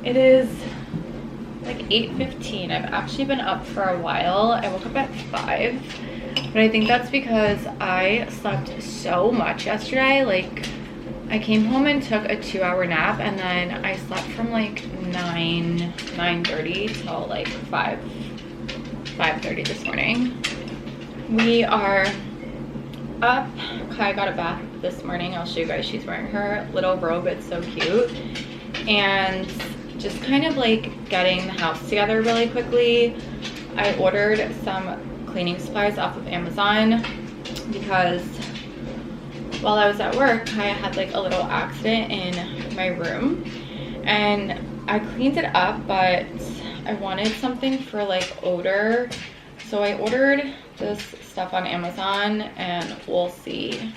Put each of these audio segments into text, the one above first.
It is like 8:15. I've actually been up for a while. I woke up at 5, but I think that's because I slept so much yesterday. Like, I came home and took a 2-hour nap, and then I slept from like 9:30 till like 5:30 this morning. We are up. Kai got a bath this morning. I'll show you guys. She's wearing her little robe. It's so cute. And just kind of like getting the house together really quickly. I ordered some cleaning supplies off of Amazon because while I was at work, I had like a little accident in my room, and I cleaned it up, but I wanted something for like odor. So I ordered this stuff on Amazon, and we'll see.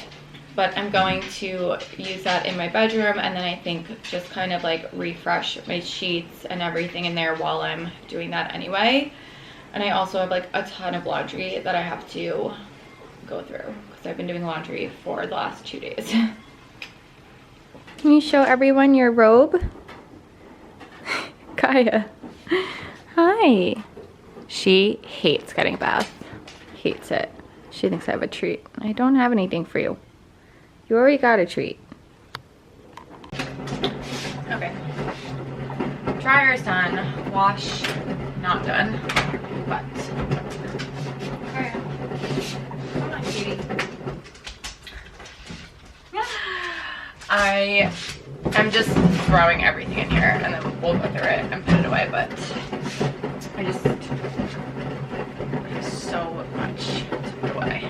But I'm going to use that in my bedroom, and then I think just kind of like refresh my sheets and everything in there while I'm doing that anyway. And I also have like a ton of laundry that I have to go through because I've been doing laundry for the last 2 days. Can you show everyone your robe? Kaya. Hi. She hates getting a bath. Hates it. She thinks I have a treat. I don't have anything for you. You already got a treat. Okay. Dryer's done. Wash not done. But okay. Come on, cutie. I'm just throwing everything in here, and then we'll go through it and put it away, but I just have so much to put away.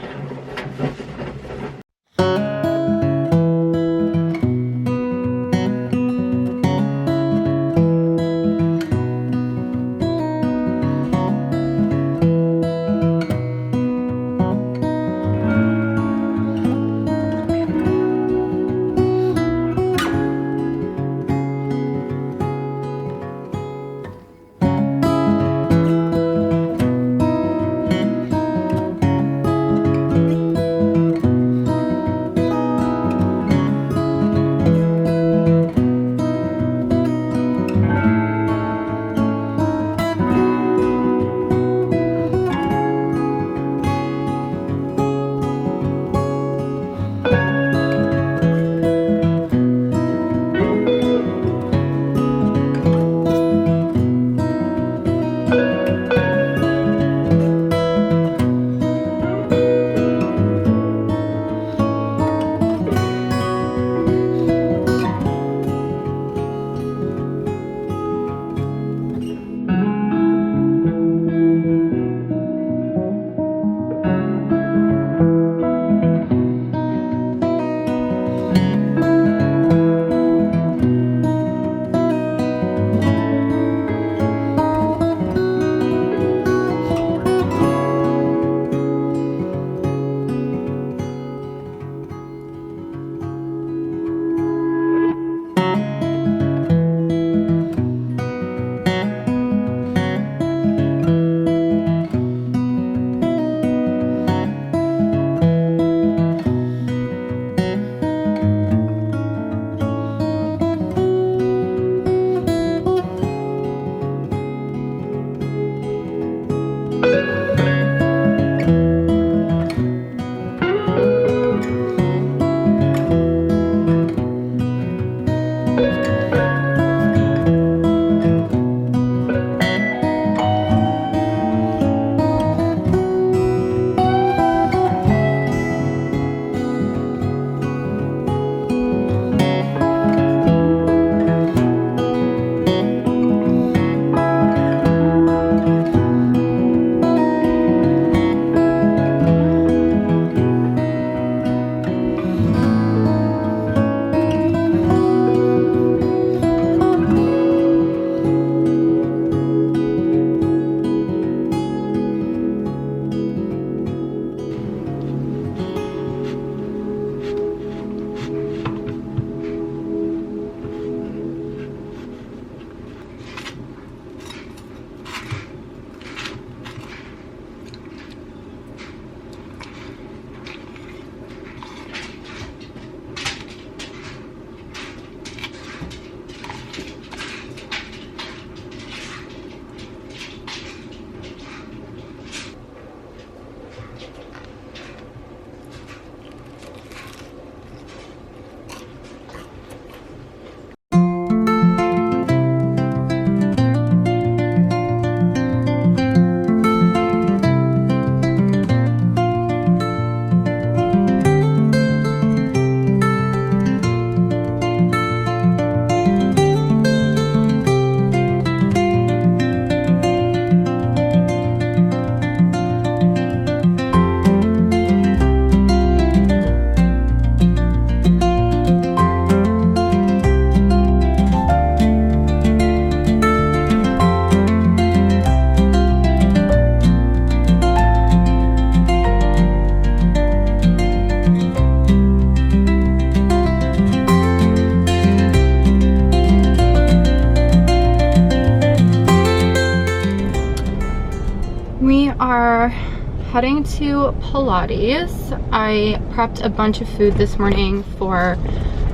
heading to Pilates. I prepped a bunch of food this morning for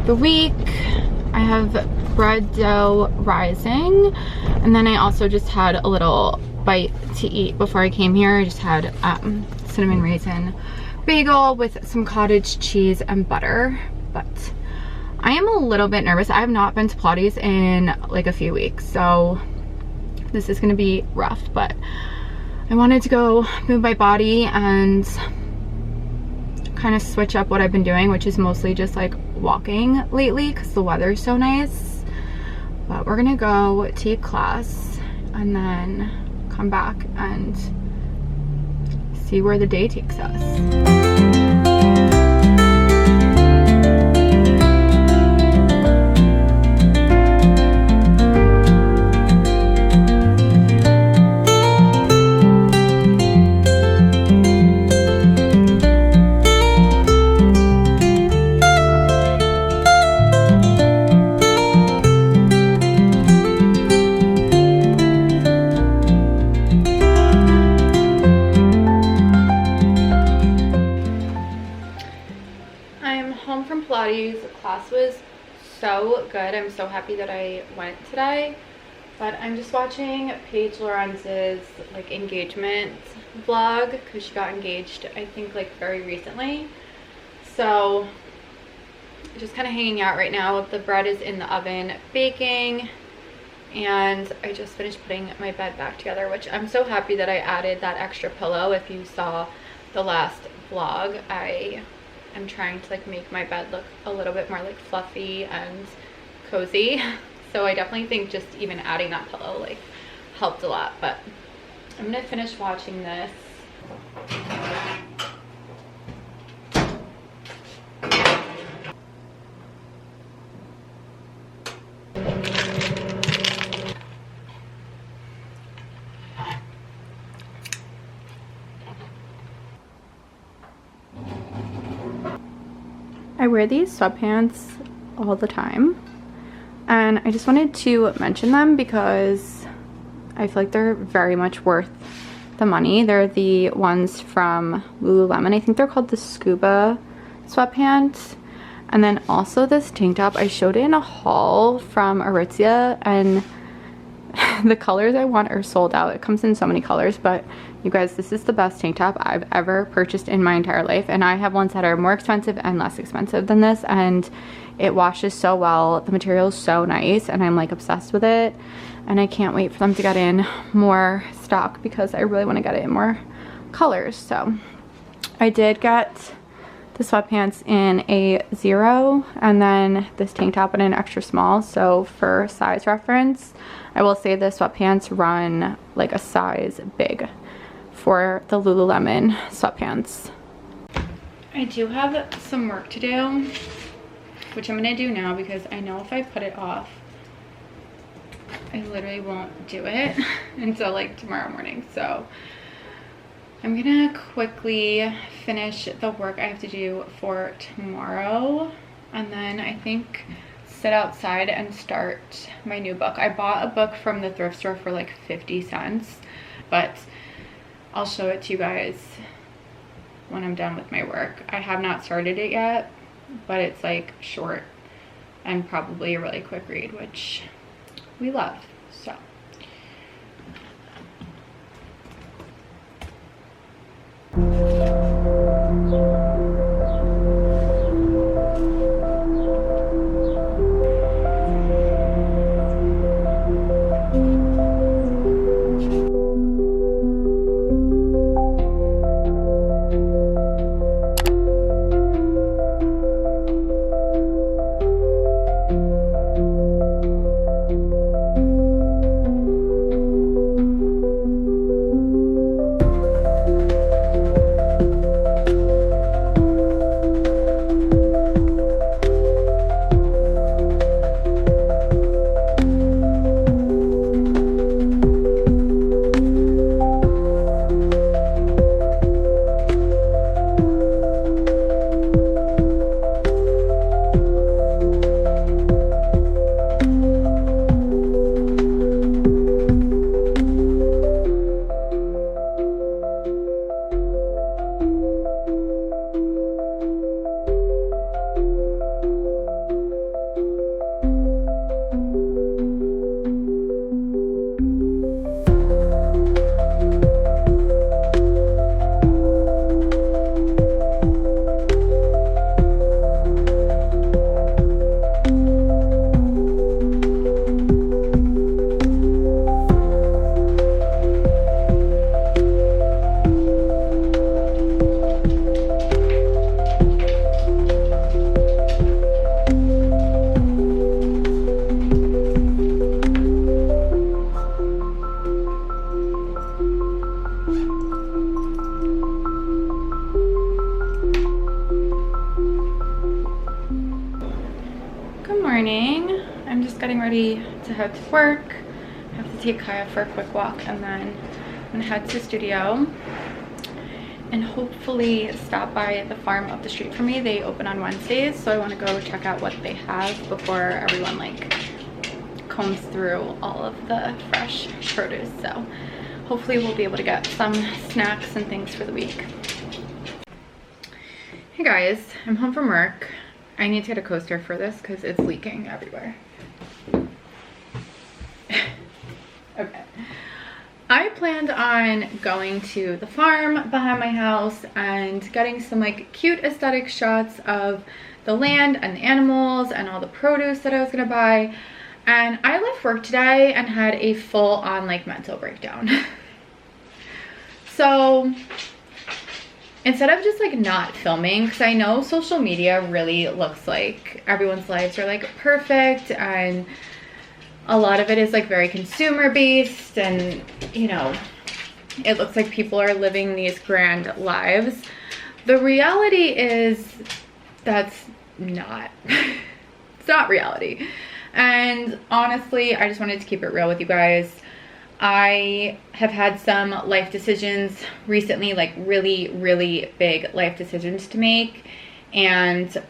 the week. I have bread dough rising, and then I also just had a little bite to eat before I came here. I just had cinnamon raisin bagel with some cottage cheese and butter. But I am a little bit nervous. I have not been to Pilates in like a few weeks, so this is gonna be rough, but I wanted to go move my body and kind of switch up what I've been doing, which is mostly just like walking lately because the weather is so nice. But we're gonna go take class and then come back and see where the day takes us. Class was so good. I'm so happy that I went today, but I'm just watching Paige Lorenz's like engagement vlog because she got engaged I think like very recently, so just kind of hanging out right now. The bread is in the oven baking, and I just finished putting my bed back together, which I'm so happy that I added that extra pillow. If you saw the last vlog, I'm trying to like make my bed look a little bit more like fluffy and cozy. So I definitely think just even adding that pillow like helped a lot. But I'm gonna finish watching this. I wear these sweatpants all the time, and I just wanted to mention them because I feel like they're very much worth the money. They're the ones from Lululemon. I think they're called the Scuba sweatpants. And then also this tank top, I showed it in a haul from Aritzia, and the colors I want are sold out. It comes in so many colors, but you guys, this is the best tank top I've ever purchased in my entire life. And I have ones that are more expensive and less expensive than this, and it washes so well. The material is so nice, and I'm like obsessed with it. And I can't wait for them to get in more stock because I really want to get it in more colors. So I did get the sweatpants in a 0 and then this tank top in an extra small. So for size reference, I will say the sweatpants run like a size big for the Lululemon sweatpants. I do have some work to do, which I'm gonna do now because I know if I put it off, I literally won't do it until like tomorrow morning. So I'm gonna quickly finish the work I have to do for tomorrow, and then I think sit outside and start my new book. I bought a book from the thrift store for like 50 cents, but I'll show it to you guys when I'm done with my work. I have not started it yet, but it's like short and probably a really quick read, which we love. So morning. I'm just getting ready to head to work. I have to take Kaya for a quick walk and then I'm gonna head to the studio and hopefully stop by the farm up the street from me. They open on Wednesdays, so I want to go check out what they have before everyone like combs through all of the fresh produce. So hopefully we'll be able to get some snacks and things for the week. Hey guys, I'm home from work. I need to get a coaster for this because it's leaking everywhere. Okay. I planned on going to the farm behind my house and getting some like cute aesthetic shots of the land and the animals and all the produce that I was gonna buy. And I left work today and had a full on like mental breakdown. So instead of just like not filming, because I know social media really looks like everyone's lives are like perfect and a lot of it is like very consumer based and you know, it looks like people are living these grand lives. The reality is that's not, it's not reality. And honestly, I just wanted to keep it real with you guys. I have had some life decisions recently, like really, really big life decisions to make. And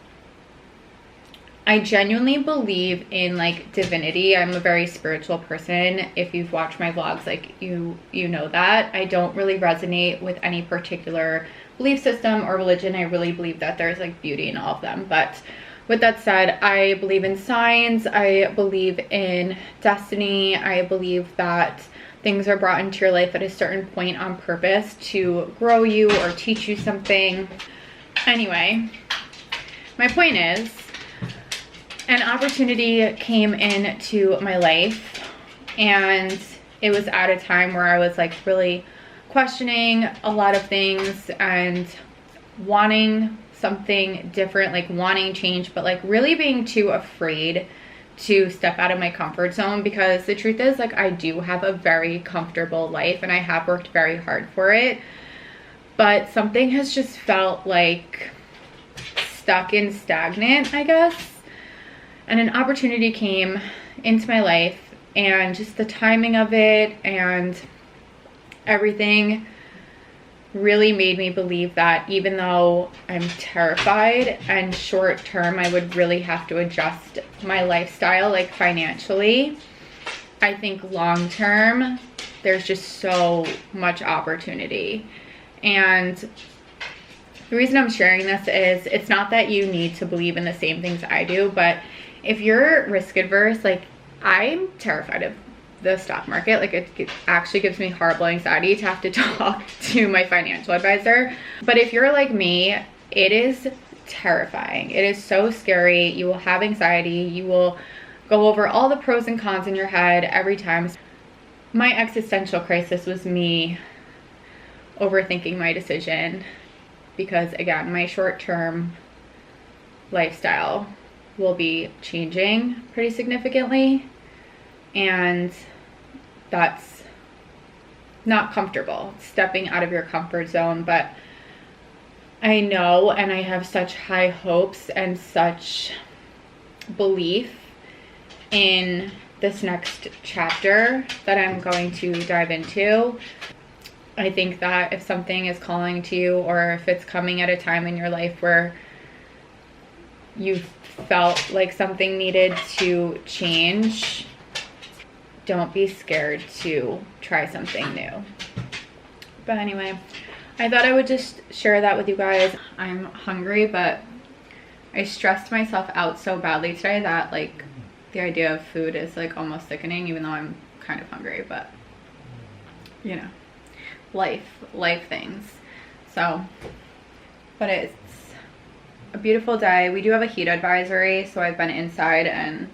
I genuinely believe in like divinity. I'm a very spiritual person. If you've watched my vlogs, like you know that. I don't really resonate with any particular belief system or religion. I really believe that there's like beauty in all of them. But with that said, I believe in signs. I believe in destiny. I believe that things are brought into your life at a certain point on purpose to grow you or teach you something. Anyway, my point is, an opportunity came into my life and it was at a time where I was like really questioning a lot of things and wanting something different, like wanting change, but like really being too afraid to step out of my comfort zone, because the truth is like I do have a very comfortable life and I have worked very hard for it, but something has just felt like stuck and stagnant, I guess. And an opportunity came into my life and just the timing of it and everything really made me believe that even though I'm terrified and short term I would really have to adjust my lifestyle like financially, I think long term there's just so much opportunity. And the reason I'm sharing this is it's not that you need to believe in the same things I do, but if you're risk adverse, like I'm terrified of the stock market. Like it actually gives me horrible anxiety to have to talk to my financial advisor. But if you're like me, it is terrifying. It is so scary. You will have anxiety. You will go over all the pros and cons in your head every time. My existential crisis was me overthinking my decision because again, my short-term lifestyle will be changing pretty significantly, and that's not comfortable, stepping out of your comfort zone. But I know, and I have such high hopes and such belief in this next chapter that I'm going to dive into. I think that if something is calling to you, or if it's coming at a time in your life where you felt like something needed to change, don't be scared to try something new. But anyway, I thought I would just share that with you guys. I'm hungry, but I stressed myself out so badly today that like the idea of food is like almost sickening, even though I'm kind of hungry. But you know, life things. So, but it's a beautiful day. We do have a heat advisory, so I've been inside and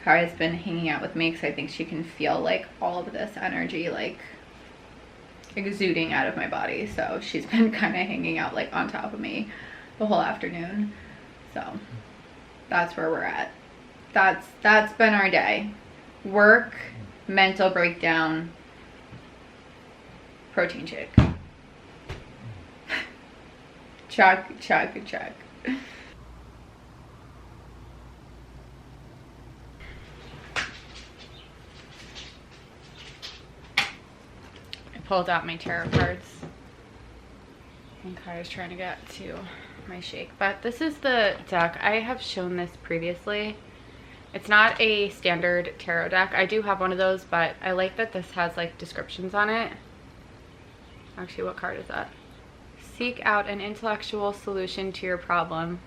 Kaya's been hanging out with me because I think she can feel like all of this energy like exuding out of my body. So she's been kind of hanging out like on top of me the whole afternoon. So that's where we're at. That's been our day. Work, mental breakdown, protein shake. Check. pulled out my tarot cards. And Kaya's trying to get to my shake. But this is the deck. I have shown this previously. It's not a standard tarot deck. I do have one of those, but I like that this has like descriptions on it. Actually, what card is that? Seek out an intellectual solution to your problem.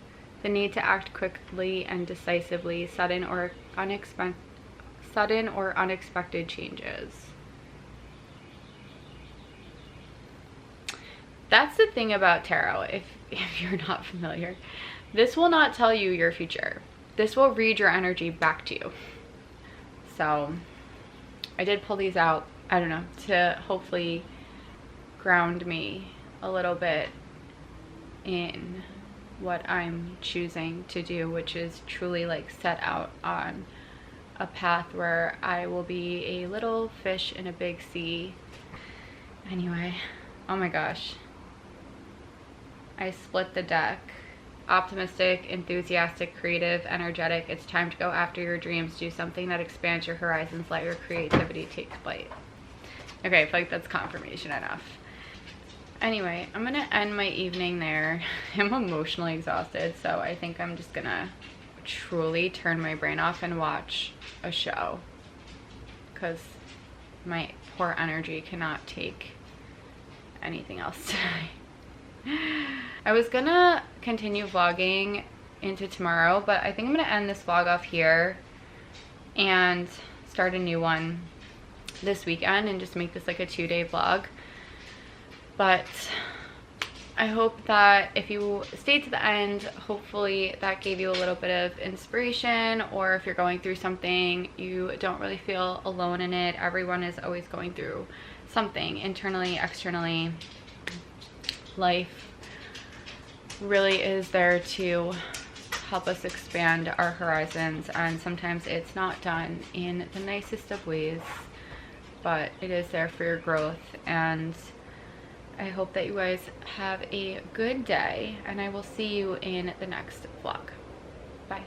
The need to act quickly and decisively. Sudden or unexpected changes. That's the thing about tarot, if you're not familiar. This will not tell you your future. This will read your energy back to you. So I did pull these out, I don't know, to hopefully ground me a little bit in what I'm choosing to do, which is truly like set out on a path where I will be a little fish in a big sea. Anyway, oh my gosh. I split the deck. Optimistic, enthusiastic, creative, energetic. It's time to go after your dreams. Do something that expands your horizons. Let your creativity take flight. Okay, I feel like that's confirmation enough. Anyway, I'm gonna end my evening there. I'm emotionally exhausted, so I think I'm just gonna truly turn my brain off and watch a show, because my poor energy cannot take anything else tonight. I was gonna continue vlogging into tomorrow, but I think I'm gonna end this vlog off here and start a new one this weekend and just make this like a 2-day vlog. But I hope that if you stayed to the end, hopefully that gave you a little bit of inspiration, or if you're going through something, you don't really feel alone in it. Everyone is always going through something internally, externally. Life really is there to help us expand our horizons, and sometimes it's not done in the nicest of ways, but it is there for your growth. And I hope that you guys have a good day, and I will see you in the next vlog. Bye.